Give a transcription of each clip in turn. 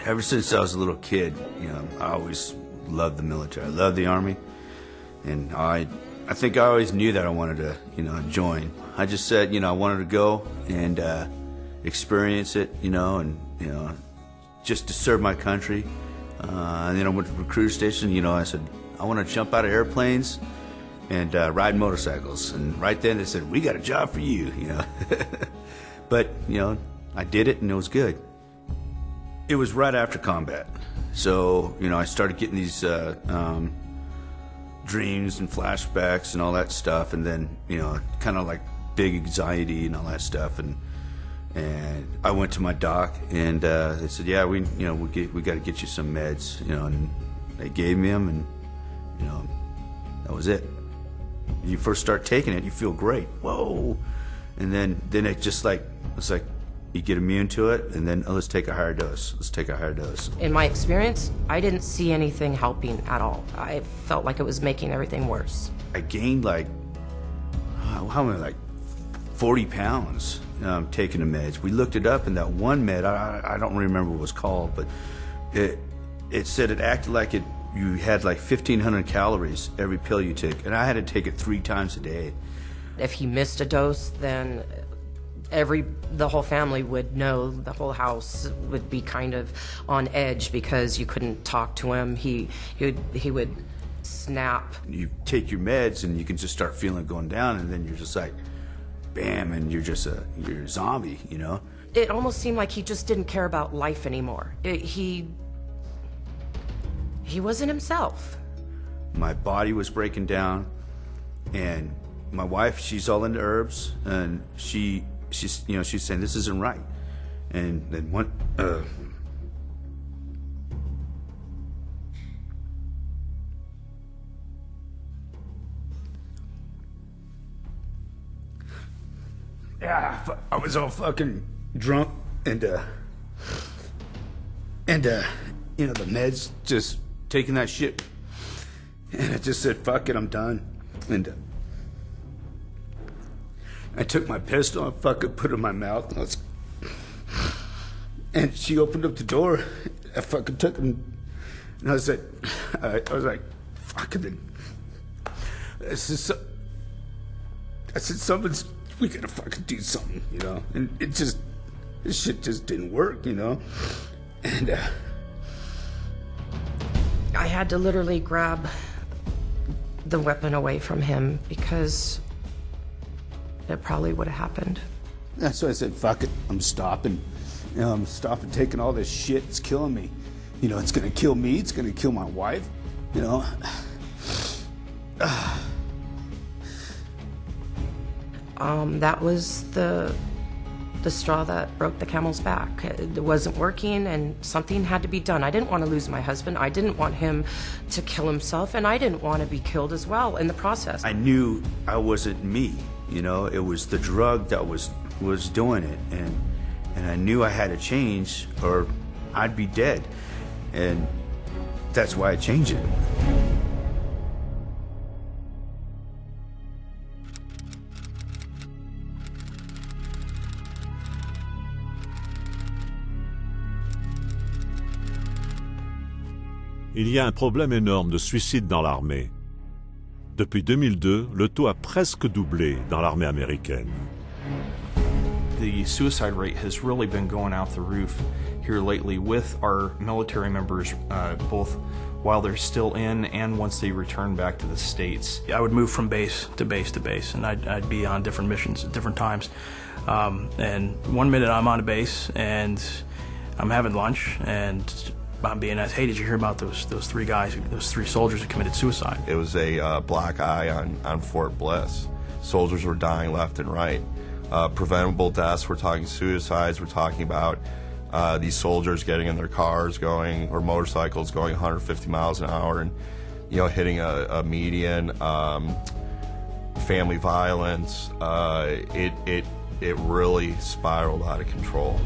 Ever since I was a little kid, you know, I always loved the military. I loved the Army, and I think I always knew that I wanted to, you know, join. I just said, you know, I wanted to go and experience it, you know, and, you know, just to serve my country. And then I went to the recruiter station, you know, I said, I want to jump out of airplanes and ride motorcycles. And right then they said, we got a job for you, you know. But, you know, I did it and it was good. It was right after combat. So, you know, I started getting these dreams and flashbacks and all that stuff. And then, you know, kind of like big anxiety and all that stuff. And I went to my doc and they said, yeah, we got to get you some meds, you know, and they gave me them and, you know, that was it. You first start taking it, you feel great. Whoa. And then it just like, it's like, you get immune to it, and then let's take a higher dose. Let's take a higher dose. In my experience, I didn't see anything helping at all. I felt like it was making everything worse. I gained like, how many, like 40 pounds taking the meds. We looked it up, and that one med, I don't remember what it was called, but it said it acted like you had like 1,500 calories every pill you took, and I had to take it 3 times a day. If he missed a dose, then the whole family would know, the whole house would be kind of on edge because you couldn't talk to him. He would snap. You take your meds and you can just start feeling it going down, and then you're just like, bam, and you're a zombie, you know? It almost seemed like he just didn't care about life anymore. He wasn't himself. My body was breaking down, and my wife, she's all into herbs, and she's saying this isn't right. And then I was all fucking drunk, and you know, the meds, just taking that shit, and I just said, fuck it, I'm done. And I took my pistol and fucking put it in my mouth, and she opened up the door. I fucking took it, and I was like, fuck it. I said, we gotta fucking do something, you know? And this shit just didn't work, you know? And I had to literally grab the weapon away from him because it probably would have happened. That's why I said, fuck it, I'm stopping. You know, I'm stopping taking all this shit. It's killing me. You know, it's gonna kill me. It's gonna kill my wife. You know. That was the straw that broke the camel's back. It wasn't working, and something had to be done. I didn't want to lose my husband. I didn't want him to kill himself, and I didn't want to be killed as well in the process. I knew I wasn't me. You know, it was the drug that was doing it, and I knew I had to change or I'd be dead, and that's why I changed it. Il y a un problème énorme de suicide dans l'armée. Depuis 2002, le taux a presque doublé dans l'armée américaine. The suicide rate has really been going out the roof here lately with our military members, both while they're still in and once they return back to the States. I would move from base to base to base, and I'd be on different missions at different times. And one minute I'm on a base and I'm having lunch, and I'm being asked, hey, did you hear about those 3 guys, those 3 soldiers who committed suicide? It was a black eye on Fort Bliss. Soldiers were dying left and right. Preventable deaths, we're talking suicides, we're talking about these soldiers getting in their cars going, or motorcycles going 150 miles an hour and, you know, hitting a median, family violence. It really spiraled out of control.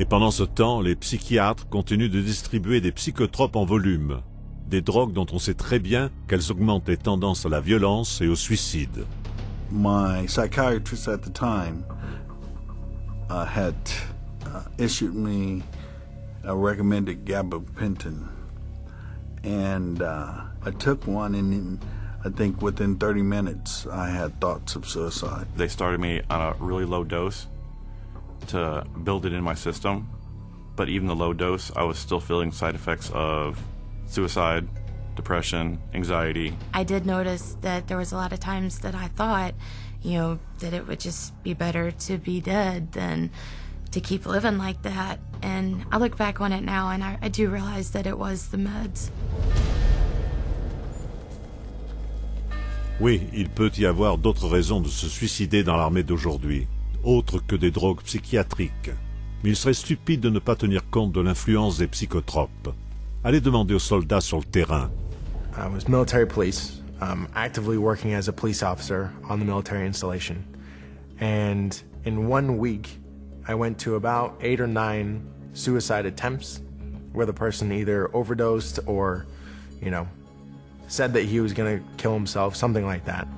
Et pendant ce temps, les psychiatres continuent de distribuer des psychotropes en volume, des drogues dont on sait très bien qu'elles augmentent les tendances à la violence et au suicide. My psychiatrist at the time had issued me recommended gabapentin. And I took one, and I think within 30 minutes I had thoughts of suicide. They started me on a really low dose to build it in my system, but even the low dose, I was still feeling side effects of suicide, depression, anxiety. I did notice that there was a lot of times that I thought, that it would just be better to be dead than to keep living like that. And I look back on it now, and I do realize that it was the meds. Oui, il peut y avoir d'autres raisons de se suicider dans l'armée d'aujourd'hui, autres que des drogues psychiatriques. Mais il serait stupide de ne pas tenir compte de l'influence des psychotropes. Allez demander aux soldats sur le terrain. I was military police, actively working as a police officer on the military installation. And in 1 week, I went to about 8 or 9 suicide attempts where the person either overdosed or, said that he was going to kill himself, something like that.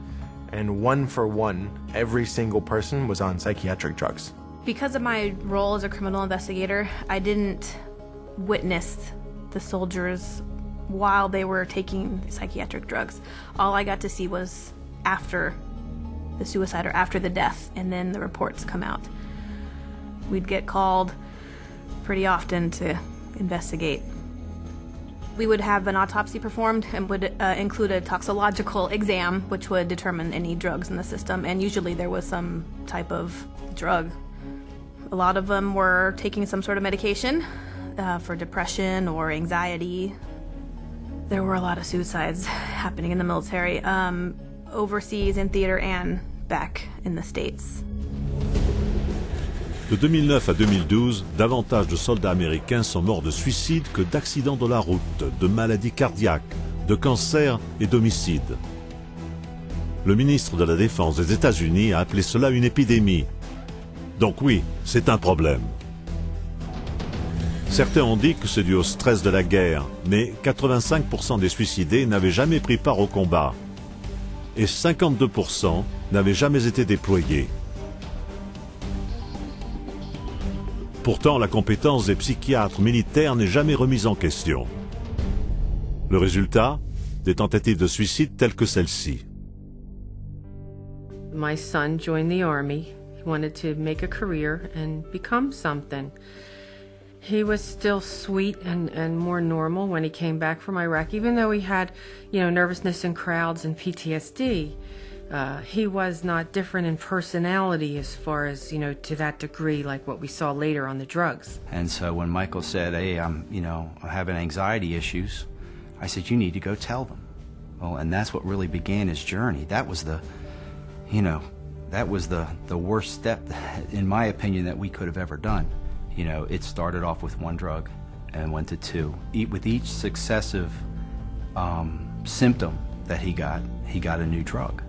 And one for one, every single person was on psychiatric drugs. Because of my role as a criminal investigator, I didn't witness the soldiers while they were taking psychiatric drugs. All I got to see was after the suicide or after the death, and then the reports come out. We'd get called pretty often to investigate. We would have an autopsy performed and would include a toxicological exam, which would determine any drugs in the system, and usually there was some type of drug. A lot of them were taking some sort of medication for depression or anxiety. There were a lot of suicides happening in the military, overseas in theater and back in the States. De 2009 à 2012, davantage de soldats américains sont morts de suicide que d'accidents de la route, de maladies cardiaques, de cancers et d'homicides. Le ministre de la Défense des États-Unis a appelé cela une épidémie. Donc oui, c'est un problème. Certains ont dit que c'est dû au stress de la guerre, mais 85% des suicidés n'avaient jamais pris part au combat. Et 52% n'avaient jamais été déployés. Pourtant, la compétence des psychiatres militaires n'est jamais remise en question. Le résultat, des tentatives de suicide telles que celle-ci. My son joined the Army. He wanted to make a career and become something. He was still sweet and more normal when he came back from Iraq, even though he had, nervousness in crowds and PTSD. He was not different in personality as far as, to that degree like what we saw later on the drugs. And so when Michael said, hey, I'm having anxiety issues, I said, you need to go tell them. Well, and that's what really began his journey. That was the worst step, in my opinion, that we could have ever done. It started off with 1 drug and went to 2. With each successive symptom that he got a new drug.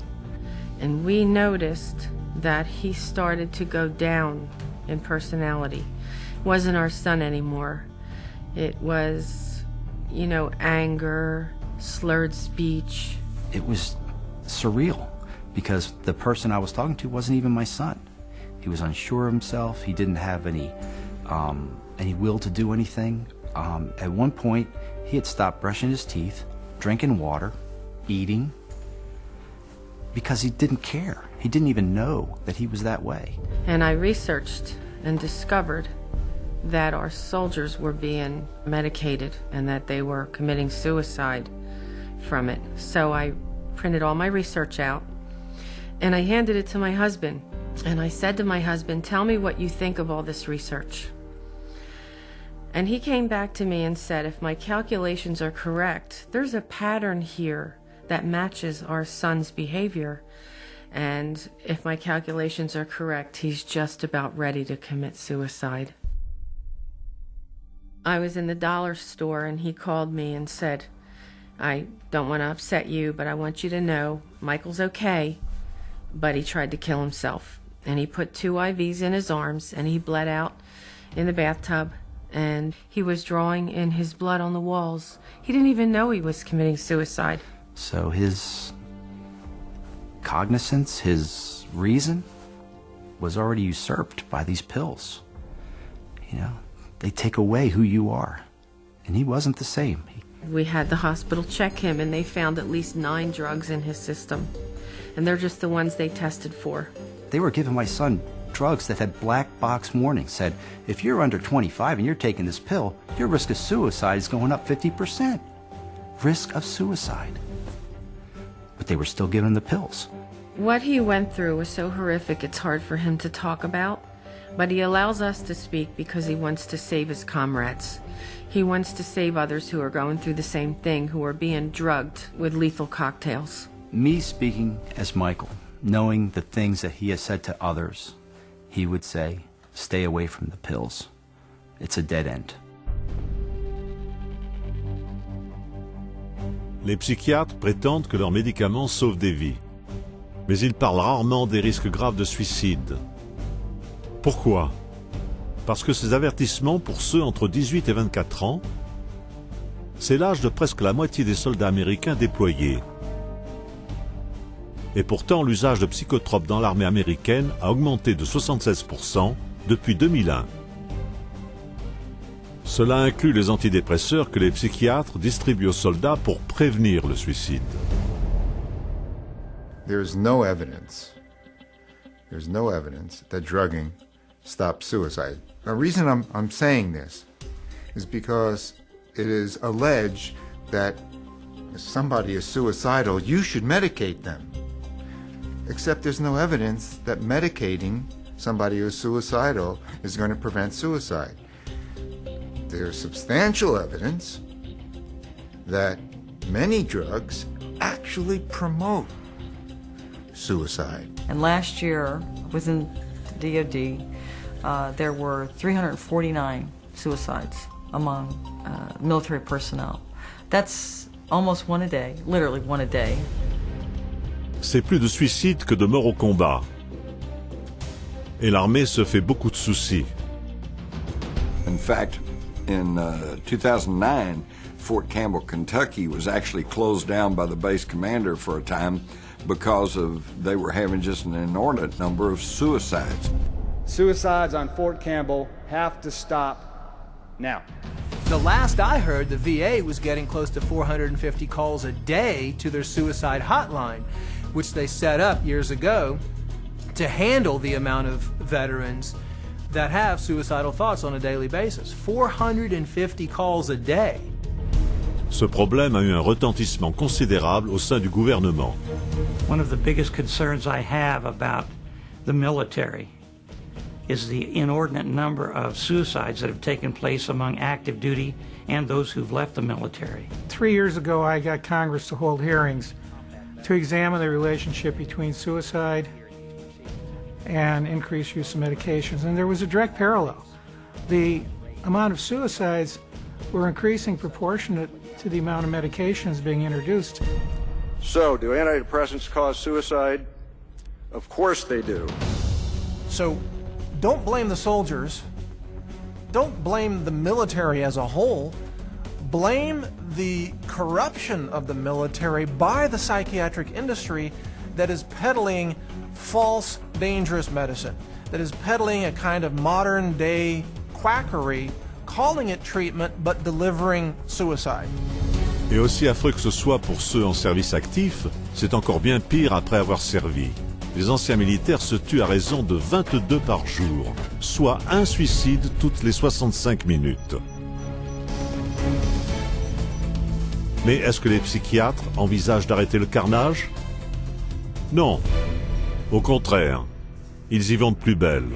And we noticed that he started to go down in personality. It wasn't our son anymore. It was, anger, slurred speech. It was surreal because the person I was talking to wasn't even my son. He was unsure of himself. He didn't have any will to do anything. At one point, he had stopped brushing his teeth, drinking water, eating, because he didn't care. He didn't even know that he was that way. And I researched and discovered that our soldiers were being medicated and that they were committing suicide from it. So I printed all my research out and I handed it to my husband. And I said to my husband, tell me what you think of all this research. And he came back to me and said, if my calculations are correct, there's a pattern here that matches our son's behavior. And if my calculations are correct, he's just about ready to commit suicide. I was in the dollar store and he called me and said, I don't want to upset you, but I want you to know Michael's okay, but he tried to kill himself. And he put 2 IVs in his arms and he bled out in the bathtub and he was drawing in his blood on the walls. He didn't even know he was committing suicide. So his cognizance, his reason, was already usurped by these pills. they take away who you are. And he wasn't the same. We had the hospital check him, and they found at least 9 drugs in his system. And they're just the ones they tested for. They were giving my son drugs that had black box warnings. Said, if you're under 25 and you're taking this pill, your risk of suicide is going up 50%. Risk of suicide. But they were still giving the pills. What he went through was so horrific it's hard for him to talk about. But he allows us to speak because he wants to save his comrades. He wants to save others who are going through the same thing, who are being drugged with lethal cocktails. Me speaking as Michael, knowing the things that he has said to others, he would say, stay away from the pills. It's a dead end. Les psychiatres prétendent que leurs médicaments sauvent des vies. Mais ils parlent rarement des risques graves de suicide. Pourquoi? Parce que ces avertissements pour ceux entre 18 et 24 ans, c'est l'âge de presque la moitié des soldats américains déployés. Et pourtant, l'usage de psychotropes dans l'armée américaine a augmenté de 76% depuis 2001. Cela inclut les antidépresseurs que les psychiatres distribuent aux soldats pour prévenir le suicide. There's no evidence that drugging stops suicide. The reason I'm saying this is because it is alleged that if somebody is suicidal, you should medicate them. Except there's no evidence that medicating somebody who's suicidal is going to prevent suicide. There's substantial evidence that many drugs actually promote suicide. And last year, within the DoD, there were 349 suicides among military personnel. That's almost one a day, literally one a day. C'est plus de suicides que de morts au combat. Et l'armée se fait beaucoup de soucis. In fact, in 2009, Fort Campbell, Kentucky was actually closed down by the base commander for a time because they were having just an inordinate number of suicides. Suicides on Fort Campbell have to stop now. The last I heard, the VA was getting close to 450 calls a day to their suicide hotline, which they set up years ago to handle the amount of veterans that have suicidal thoughts on a daily basis. 450 calls a day. Ce problème a eu un retentissement considérable au sein du gouvernement. One of the biggest concerns I have about the military is the inordinate number of suicides that have taken place among active duty and those who've left the military. 3 years ago, I got Congress to hold hearings to examine the relationship between suicide and increased use of medications, and there was a direct parallel. The amount of suicides were increasing proportionate to the amount of medications being introduced. So, do antidepressants cause suicide? Of course they do. So, don't blame the soldiers. Don't blame the military as a whole. Blame the corruption of the military by the psychiatric industry that is peddling false, dangerous medicine, that is peddling a kind of modern-day quackery, calling it treatment, but delivering suicide. Et aussi affreux que ce soit pour ceux en service actif, c'est encore bien pire après avoir servi. Les anciens militaires se tuent à raison de 22 par jour, soit un suicide toutes les 65 minutes. Mais est-ce que les psychiatres envisagent d'arrêter le carnage? Non. Au contraire, ils y vont de plus belle.